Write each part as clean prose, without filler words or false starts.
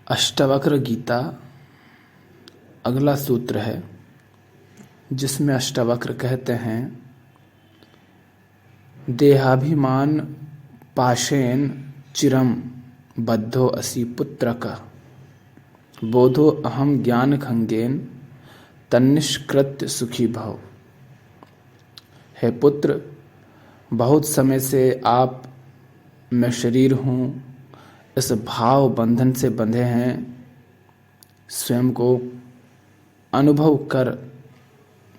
अष्टावक्र गीता अगला सूत्र है जिसमें अष्टावक्र कहते हैं, देहाभिमान पाशेन चिरम बद्धो असि पुत्रक बोधो अहम ज्ञान खंगेन तन्निष्कृत्य सुखी भव। हे पुत्र, बहुत समय से आप मैं शरीर हूँ इस भाव बंधन से बंधे हैं। स्वयं को अनुभव कर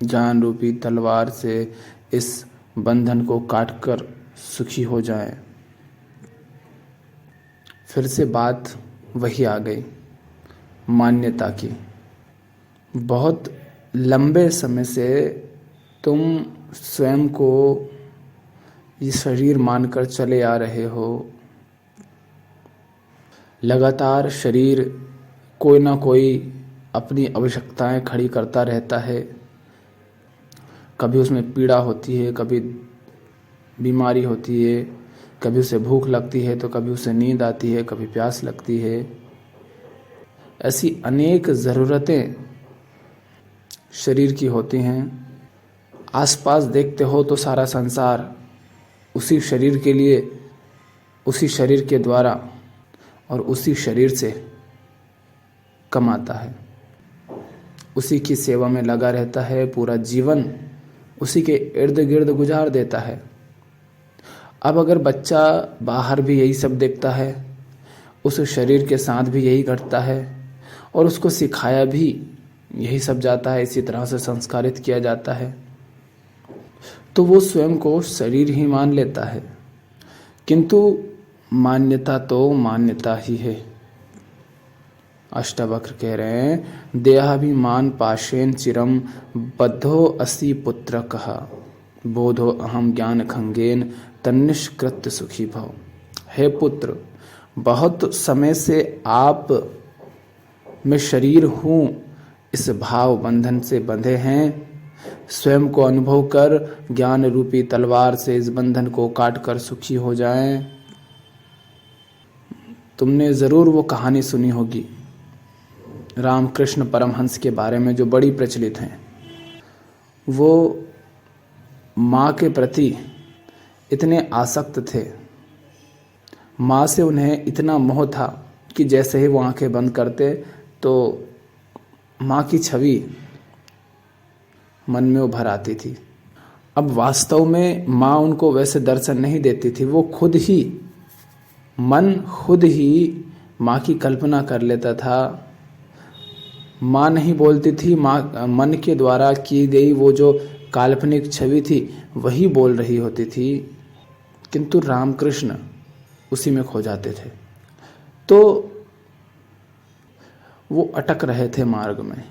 ज्ञान रूपी तलवार से इस बंधन को काटकर सुखी हो जाएं। फिर से बात वही आ गई मान्यता की। बहुत लंबे समय से तुम स्वयं को ये शरीर मानकर चले आ रहे हो। लगातार शरीर कोई ना कोई अपनी आवश्यकताएं खड़ी करता रहता है। कभी उसमें पीड़ा होती है, कभी बीमारी होती है, कभी उसे भूख लगती है तो कभी उसे नींद आती है, कभी प्यास लगती है। ऐसी अनेक ज़रूरतें शरीर की होती हैं। आसपास देखते हो तो सारा संसार उसी शरीर के लिए, उसी शरीर के द्वारा और उसी शरीर से कमाता है, उसी की सेवा में लगा रहता है, पूरा जीवन उसी के इर्द गिर्द गुजार देता है। अब अगर बच्चा बाहर भी यही सब देखता है, उस शरीर के साथ भी यही घटता है और उसको सिखाया भी यही सब जाता है, इसी तरह से संस्कारित किया जाता है, तो वो स्वयं को शरीर ही मान लेता है। किंतु मान्यता तो मान्यता ही है। अष्टावक्र कह रहे हैं, देहाभिमान पाशेन चिरम बद्धो असि पुत्रकः बोधो अहम ज्ञान खंगेन तन्निष्कृत्य सुखी भव। हे पुत्र, बहुत समय से आप मैं शरीर हूँ इस भाव बंधन से बंधे हैं। स्वयं को अनुभव कर ज्ञान रूपी तलवार से इस बंधन को काट कर सुखी हो जाएं। तुमने ज़रूर वो कहानी सुनी होगी रामकृष्ण परमहंस के बारे में, जो बड़ी प्रचलित है। वो माँ के प्रति इतने आसक्त थे, माँ से उन्हें इतना मोह था कि जैसे ही वो आंखें बंद करते तो माँ की छवि मन में उभर आती थी। अब वास्तव में माँ उनको वैसे दर्शन नहीं देती थी, वो खुद ही माँ की कल्पना कर लेता था। माँ नहीं बोलती थी, माँ मन के द्वारा की गई वो जो काल्पनिक छवि थी वही बोल रही होती थी। किंतु रामकृष्ण उसी में खो जाते थे। तो वो अटक रहे थे मार्ग में,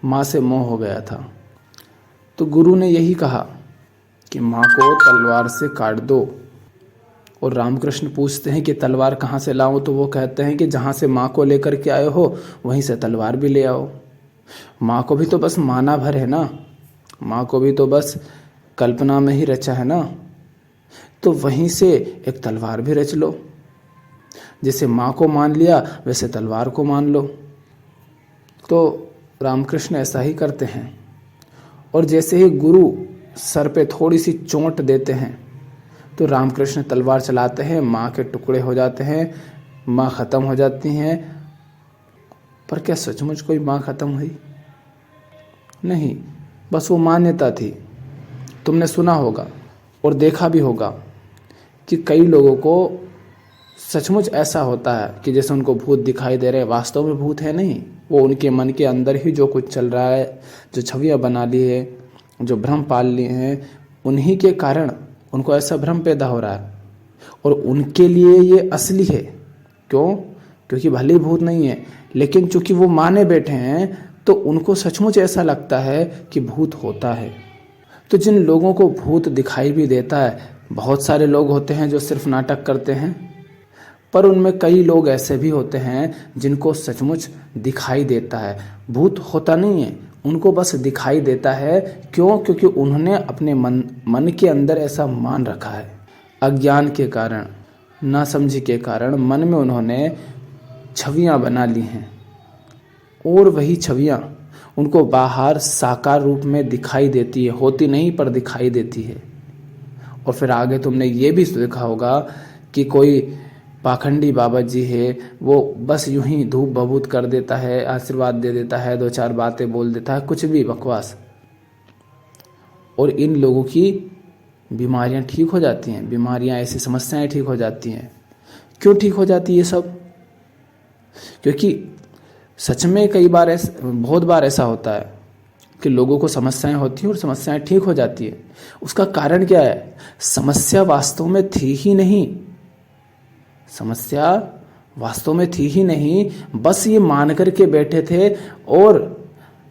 माँ से मोह हो गया था। तो गुरु ने यही कहा कि माँ को तलवार से काट दो। और रामकृष्ण पूछते हैं कि तलवार कहाँ से लाऊं, तो वो कहते हैं कि जहाँ से माँ को लेकर के आए हो वहीं से तलवार भी ले आओ। माँ को भी तो बस माना भर है ना, माँ को भी तो बस कल्पना में ही रचा है ना, तो वहीं से एक तलवार भी रच लो। जैसे माँ को मान लिया वैसे तलवार को मान लो। तो रामकृष्ण ऐसा ही करते हैं। और जैसे ही गुरु सर पे थोड़ी सी चोट देते हैं तो रामकृष्ण तलवार चलाते हैं, माँ के टुकड़े हो जाते हैं, माँ ख़त्म हो जाती हैं। पर क्या सचमुच कोई माँ ख़त्म हुई? नहीं, बस वो मान्यता थी। तुमने सुना होगा और देखा भी होगा कि कई लोगों को सचमुच ऐसा होता है कि जैसे उनको भूत दिखाई दे रहे हैं, वास्तव में भूत है नहीं, वो उनके मन के अंदर ही जो कुछ चल रहा है, जो छवियाँ बना ली है, जो भ्रम पाल लिए हैं, उन्हीं के कारण उनको ऐसा भ्रम पैदा हो रहा है। और उनके लिए ये असली है। क्यों? क्योंकि भले ही भूत नहीं है, लेकिन चूंकि वो माने बैठे हैं तो उनको सचमुच ऐसा लगता है कि भूत होता है। तो जिन लोगों को भूत दिखाई भी देता है, बहुत सारे लोग होते हैं जो सिर्फ नाटक करते हैं, पर उनमें कई लोग ऐसे भी होते हैं जिनको सचमुच दिखाई देता है। भूत होता नहीं है, उनको बस दिखाई देता है। क्यों? क्योंकि उन्होंने अपने मन के अंदर ऐसा मान रखा है। अज्ञान के कारण, नासमझी के कारण मन में उन्होंने छवियां बना ली हैं और वही छवियां उनको बाहर साकार रूप में दिखाई देती है, होती नहीं पर दिखाई देती है। और फिर आगे तुमने ये भी देखा होगा कि कोई पाखंडी बाबा जी है, वो बस यूं ही धूप भभूत कर देता है, आशीर्वाद दे देता है, 2-4 बातें बोल देता है, कुछ भी बकवास, और इन लोगों की बीमारियां ठीक हो जाती हैं, बीमारियां ऐसी समस्याएं ठीक हो जाती हैं। क्यों ठीक हो जाती है ये सब? क्योंकि सच में कई बार बहुत बार ऐसा होता है कि लोगों को समस्याएं होती हैं और समस्याएं ठीक हो जाती है। उसका कारण क्या है? समस्या वास्तव में थी ही नहीं, समस्या वास्तव में थी ही नहीं, बस ये मान करके बैठे थे और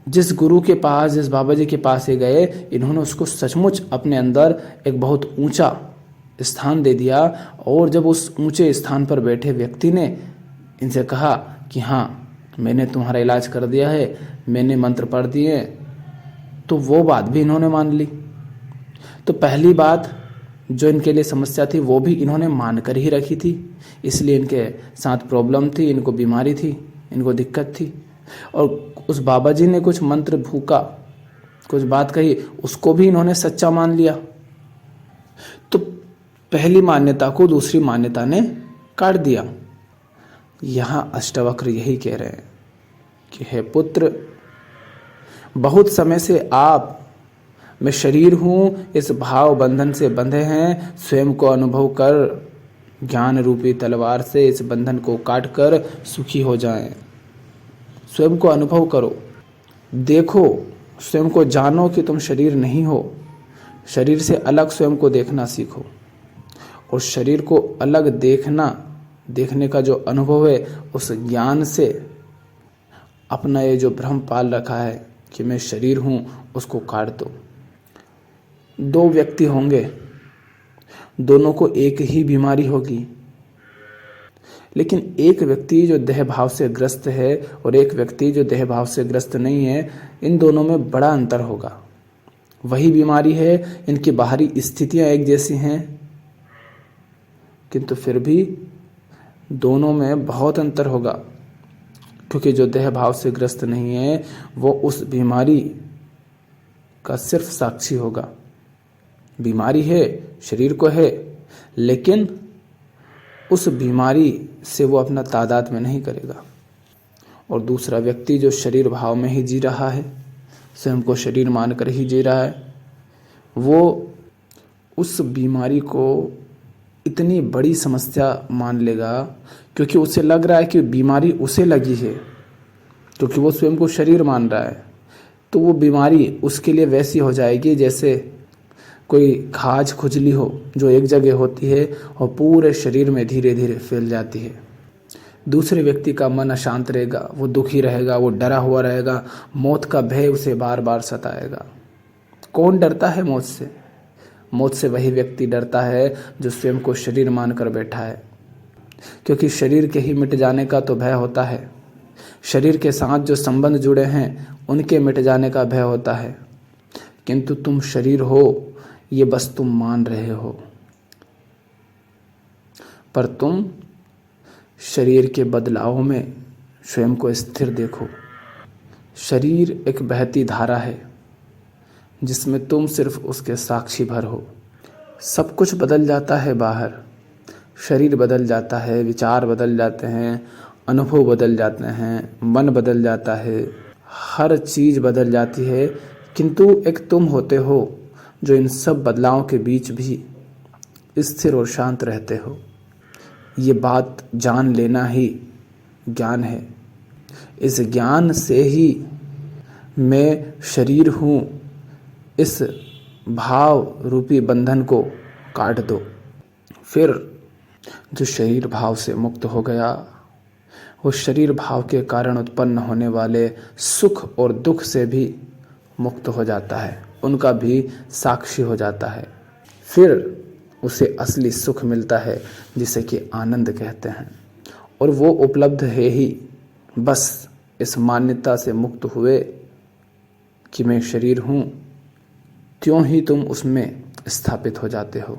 जिस गुरु के पास, जिस बाबा जी के पास ये गए, इन्होंने उसको सचमुच अपने अंदर एक बहुत ऊंचा स्थान दे दिया। और जब उस ऊंचे स्थान पर बैठे व्यक्ति ने इनसे कहा कि हाँ, मैंने तुम्हारा इलाज कर दिया है, मैंने मंत्र पढ़ दिए, तो वो बात भी इन्होंने मान ली। तो पहली बात जो इनके लिए समस्या थी वो भी इन्होंने मान कर ही रखी थी, इसलिए इनके साथ प्रॉब्लम थी, इनको बीमारी थी, इनको दिक्कत थी। और उस बाबा जी ने कुछ मंत्र फूका, कुछ बात कही, उसको भी इन्होंने सच्चा मान लिया। तो पहली मान्यता को दूसरी मान्यता ने काट दिया। यहां अष्टावक्र यही कह रहे हैं कि हे पुत्र, बहुत समय से आप मैं शरीर हूं इस भाव बंधन से बंधे हैं, स्वयं को अनुभव कर ज्ञान रूपी तलवार से इस बंधन को काट कर सुखी हो जाएं। स्वयं को अनुभव करो, देखो, स्वयं को जानो कि तुम शरीर नहीं हो, शरीर से अलग स्वयं को देखना सीखो। और शरीर को अलग देखने का जो अनुभव है, उस ज्ञान से अपना ये जो भ्रम पाल रखा है कि मैं शरीर हूं, उसको काट दो। 2 व्यक्ति होंगे, दोनों को एक ही बीमारी होगी, लेकिन एक व्यक्ति जो देह भाव से ग्रस्त है और एक व्यक्ति जो देह भाव से ग्रस्त नहीं है, इन दोनों में बड़ा अंतर होगा। वही बीमारी है, इनकी बाहरी स्थितियां एक जैसी हैं, किंतु फिर भी दोनों में बहुत अंतर होगा। क्योंकि जो देह भाव से ग्रस्त नहीं है वो उस बीमारी का सिर्फ साक्षी होगा। बीमारी है, शरीर को है, लेकिन उस बीमारी से वो अपना तादाद में नहीं करेगा। और दूसरा व्यक्ति जो शरीर भाव में ही जी रहा है, स्वयं को शरीर मानकर ही जी रहा है, वो उस बीमारी को इतनी बड़ी समस्या मान लेगा, क्योंकि उसे लग रहा है कि बीमारी उसे लगी है, क्योंकि वो स्वयं को शरीर मान रहा है। तो वो बीमारी उसके लिए वैसी हो जाएगी जैसे कोई खाज खुजली हो जो एक जगह होती है और पूरे शरीर में धीरे धीरे फैल जाती है। दूसरे व्यक्ति का मन अशांत रहेगा, वो दुखी रहेगा, वो डरा हुआ रहेगा, मौत का भय उसे बार बार सताएगा। कौन डरता है मौत से? मौत से वही व्यक्ति डरता है जो स्वयं को शरीर मानकर बैठा है, क्योंकि शरीर के ही मिट जाने का तो भय होता है, शरीर के साथ जो संबंध जुड़े हैं उनके मिट जाने का भय होता है। किंतु तुम शरीर हो, ये बस तुम मान रहे हो, पर तुम शरीर के बदलाव में स्वयं को स्थिर देखो। शरीर एक बहती धारा है जिसमें तुम सिर्फ उसके साक्षी भर हो। सब कुछ बदल जाता है बाहर, शरीर बदल जाता है, विचार बदल जाते हैं, अनुभव बदल जाते हैं, मन बदल जाता है, हर चीज बदल जाती है, किंतु एक तुम होते हो जो इन सब बदलावों के बीच भी स्थिर और शांत रहते हो। ये बात जान लेना ही ज्ञान है। इस ज्ञान से ही मैं शरीर हूँ, इस भाव रूपी बंधन को काट दो। फिर जो शरीर भाव से मुक्त हो गया, वो शरीर भाव के कारण उत्पन्न होने वाले सुख और दुख से भी मुक्त हो जाता है, उनका भी साक्षी हो जाता है। फिर उसे असली सुख मिलता है जिसे कि आनंद कहते हैं, और वो उपलब्ध है ही बस इस मान्यता से मुक्त हुए कि मैं शरीर हूँ, त्यों ही तुम उसमें स्थापित हो जाते हो।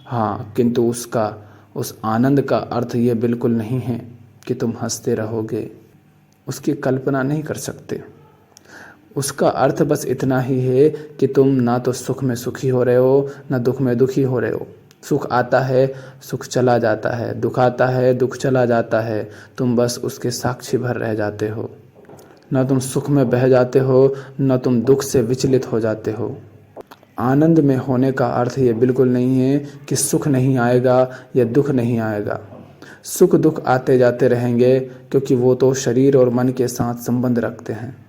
हाँ, किंतु उस आनंद का अर्थ ये बिल्कुल नहीं है कि तुम हंसते रहोगे, उसकी कल्पना नहीं कर सकते। उसका अर्थ बस इतना ही है कि तुम ना तो सुख में सुखी हो रहे हो, ना दुख में दुखी हो रहे हो। सुख आता है, सुख चला जाता है, दुख आता है, दुख चला जाता है। तुम बस उसके साक्षी भर रह जाते हो। ना तुम सुख में बह जाते हो, ना तुम दुख से विचलित हो जाते हो। आनंद में होने का अर्थ ये बिल्कुल नहीं है कि सुख नहीं आएगा या दुख नहीं आएगा। सुख दुख आते जाते रहेंगे, क्योंकि वो तो शरीर और मन के साथ संबंध रखते हैं।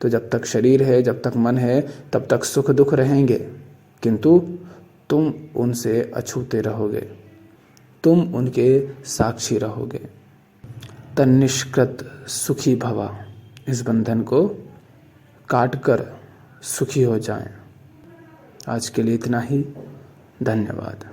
तो जब तक शरीर है, जब तक मन है, तब तक सुख दुख रहेंगे, किंतु तुम उनसे अछूते रहोगे, तुम उनके साक्षी रहोगे। तन्निष्कृत सुखी भवा, इस बंधन को काटकर सुखी हो जाएं। आज के लिए इतना ही। धन्यवाद।